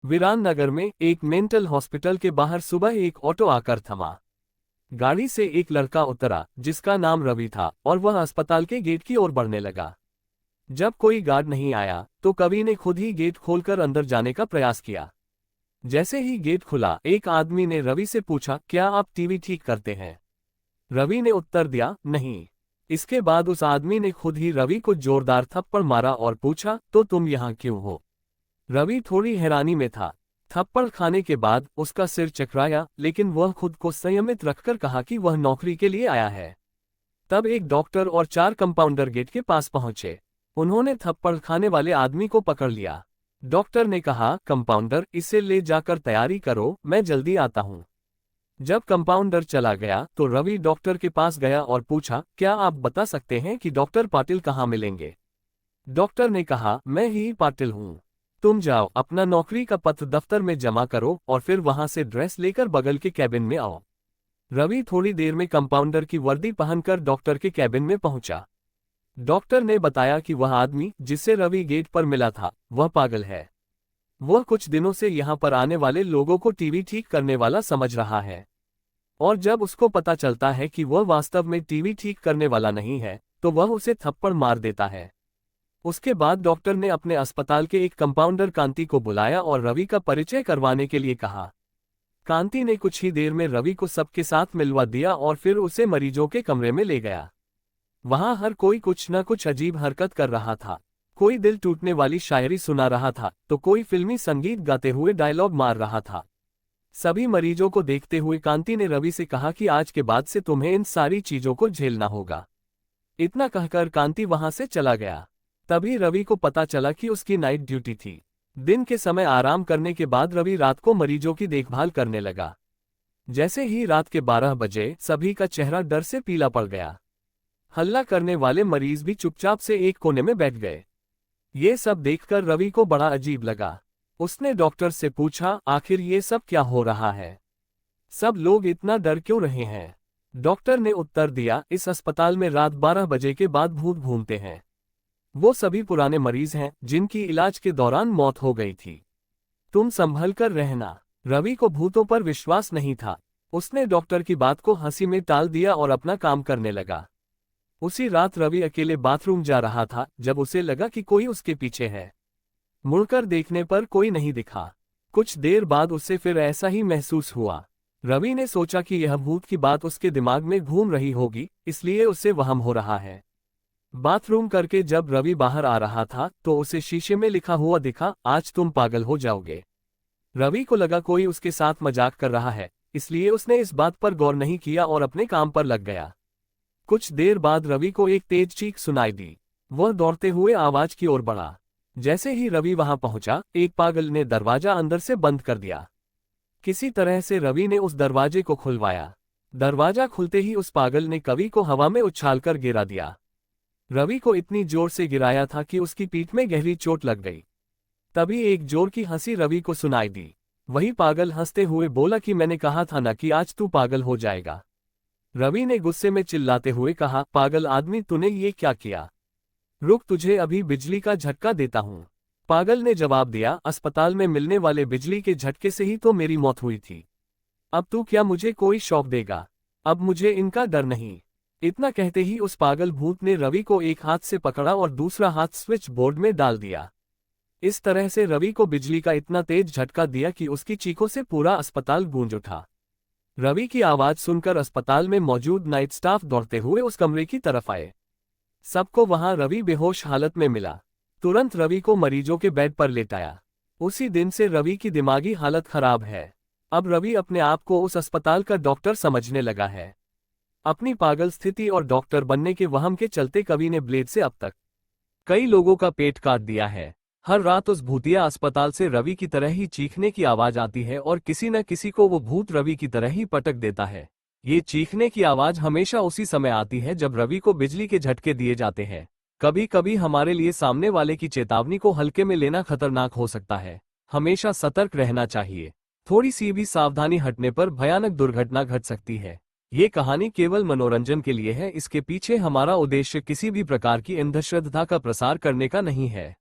वीरान नगर में एक मेंटल हॉस्पिटल के बाहर सुबह एक ऑटो आकर थमा। गाड़ी से एक लड़का उतरा जिसका नाम रवि था और वह अस्पताल के गेट की ओर बढ़ने लगा। जब कोई गार्ड नहीं आया तो कवि ने खुद ही गेट खोलकर अंदर जाने का प्रयास किया। जैसे ही गेट खुला एक आदमी ने रवि से पूछा, क्या आप टीवी ठीक करते हैं? रवि ने उत्तर दिया, नहीं। इसके बाद उस आदमी ने खुद ही रवि को जोरदार थप्पड़ मारा और पूछा, तो तुम यहाँ क्यों हो? रवि थोड़ी हैरानी में था। थप्पड़ खाने के बाद उसका सिर चकराया, लेकिन वह खुद को संयमित रखकर कहा कि वह नौकरी के लिए आया है। तब एक डॉक्टर और 4 कंपाउंडर गेट के पास पहुंचे। उन्होंने थप्पड़ खाने वाले आदमी को पकड़ लिया। डॉक्टर ने कहा, कंपाउंडर, इसे ले जाकर तैयारी करो, मैं जल्दी आता हूं। जब कंपाउंडर चला गया तो रवि डॉक्टर के पास गया और पूछा, क्या आप बता सकते हैं कि डॉक्टर पाटिल कहाँ मिलेंगे? डॉक्टर ने कहा, मैं ही पाटिल हूं। तुम जाओ, अपना नौकरी का पत्र दफ्तर में जमा करो और फिर वहां से ड्रेस लेकर बगल के कैबिन में आओ। रवि थोड़ी देर में कंपाउंडर की वर्दी पहनकर डॉक्टर के कैबिन में पहुंचा। डॉक्टर ने बताया कि वह आदमी जिससे रवि गेट पर मिला था वह पागल है। वह कुछ दिनों से यहां पर आने वाले लोगों को टीवी ठीक करने वाला समझ रहा है, और जब उसको पता चलता है कि वह वास्तव में टीवी ठीक करने वाला नहीं है तो वह उसे थप्पड़ मार देता है। उसके बाद डॉक्टर ने अपने अस्पताल के एक कंपाउंडर कांति को बुलाया और रवि का परिचय करवाने के लिए कहा। कांति ने कुछ ही देर में रवि को सबके साथ मिलवा दिया और फिर उसे मरीजों के कमरे में ले गया। वहां हर कोई कुछ न कुछ अजीब हरकत कर रहा था। कोई दिल टूटने वाली शायरी सुना रहा था तो कोई फिल्मी संगीत गाते हुए डायलॉग मार रहा था। सभी मरीजों को देखते हुए कांति ने रवि से कहा कि आज के बाद से तुम्हें इन सारी चीजों को झेलना होगा। इतना कहकर कांति वहां से चला गया। तभी रवि को पता चला कि उसकी नाइट ड्यूटी थी। दिन के समय आराम करने के बाद रवि रात को मरीजों की देखभाल करने लगा। जैसे ही रात के 12 बजे सभी का चेहरा डर से पीला पड़ गया। हल्ला करने वाले मरीज भी चुपचाप से एक कोने में बैठ गए। ये सब देखकर रवि को बड़ा अजीब लगा। उसने डॉक्टर से पूछा, आखिर ये सब क्या हो रहा है? सब लोग इतना डर क्यों रहे हैं? डॉक्टर ने उत्तर दिया, इस अस्पताल में रात 12 बजे के बाद भूत घूमते हैं। वो सभी पुराने मरीज हैं जिनकी इलाज के दौरान मौत हो गई थी। तुम संभल कर रहना। रवि को भूतों पर विश्वास नहीं था। उसने डॉक्टर की बात को हंसी में टाल दिया और अपना काम करने लगा। उसी रात रवि अकेले बाथरूम जा रहा था जब उसे लगा कि कोई उसके पीछे है। मुड़कर देखने पर कोई नहीं दिखा। कुछ देर बाद उसे फिर ऐसा ही महसूस हुआ। रवि ने सोचा कि यह भूत की बात उसके दिमाग में घूम रही होगी, इसलिए उसे वहम हो रहा है। बाथरूम करके जब रवि बाहर आ रहा था तो उसे शीशे में लिखा हुआ दिखा, आज तुम पागल हो जाओगे। रवि को लगा कोई उसके साथ मजाक कर रहा है, इसलिए उसने इस बात पर गौर नहीं किया और अपने काम पर लग गया। कुछ देर बाद रवि को एक तेज चीख सुनाई दी। वह दौड़ते हुए आवाज की ओर बढ़ा। जैसे ही रवि वहां पहुंचा, एक पागल ने दरवाजा अंदर से बंद कर दिया। किसी तरह से रवि ने उस दरवाजे को खुलवाया। दरवाजा खुलते ही उस पागल ने कवि को हवा में उछालकर गिरा दिया। रवि को इतनी जोर से गिराया था कि उसकी पीठ में गहरी चोट लग गई। तभी एक जोर की हंसी रवि को सुनाई दी। वही पागल हंसते हुए बोला कि मैंने कहा था ना कि आज तू पागल हो जाएगा। रवि ने गुस्से में चिल्लाते हुए कहा, पागल आदमी, तूने ये क्या किया? रुक, तुझे अभी बिजली का झटका देता हूं। पागल ने जवाब दिया, अस्पताल में मिलने वाले बिजली के झटके से ही तो मेरी मौत हुई थी। अब तू क्या मुझे कोई शौक देगा? अब मुझे इनका डर नहीं। इतना कहते ही उस पागल भूत ने रवि को एक हाथ से पकड़ा और दूसरा हाथ स्विच बोर्ड में डाल दिया। इस तरह से रवि को बिजली का इतना तेज झटका दिया कि उसकी चीखों से पूरा अस्पताल गूंज उठा। रवि की आवाज सुनकर अस्पताल में मौजूद नाइट स्टाफ दौड़ते हुए उस कमरे की तरफ आए। सबको वहां रवि बेहोश हालत में मिला। तुरंत रवि को मरीजों के बेड पर लेटाया। उसी दिन से रवि की दिमागी हालत खराब है। अब रवि अपने आप को उस अस्पताल का डॉक्टर समझने लगा है। अपनी पागल स्थिति और डॉक्टर बनने के वहम के चलते कवि ने ब्लेड से अब तक कई लोगों का पेट काट दिया है। हर रात उस भूतिया अस्पताल से रवि की तरह ही चीखने की आवाज आती है और किसी न किसी को वो भूत रवि की तरह ही पटक देता है। ये चीखने की आवाज हमेशा उसी समय आती है जब रवि को बिजली के झटके दिए जाते हैं। कभी कभी हमारे लिए सामने वाले की चेतावनी को हल्के में लेना खतरनाक हो सकता है। हमेशा सतर्क रहना चाहिए। थोड़ी सी भी सावधानी हटने पर भयानक दुर्घटना घट सकती है। ये कहानी केवल मनोरंजन के लिए है। इसके पीछे हमारा उद्देश्य किसी भी प्रकार की अंधश्रद्धा का प्रसार करने का नहीं है।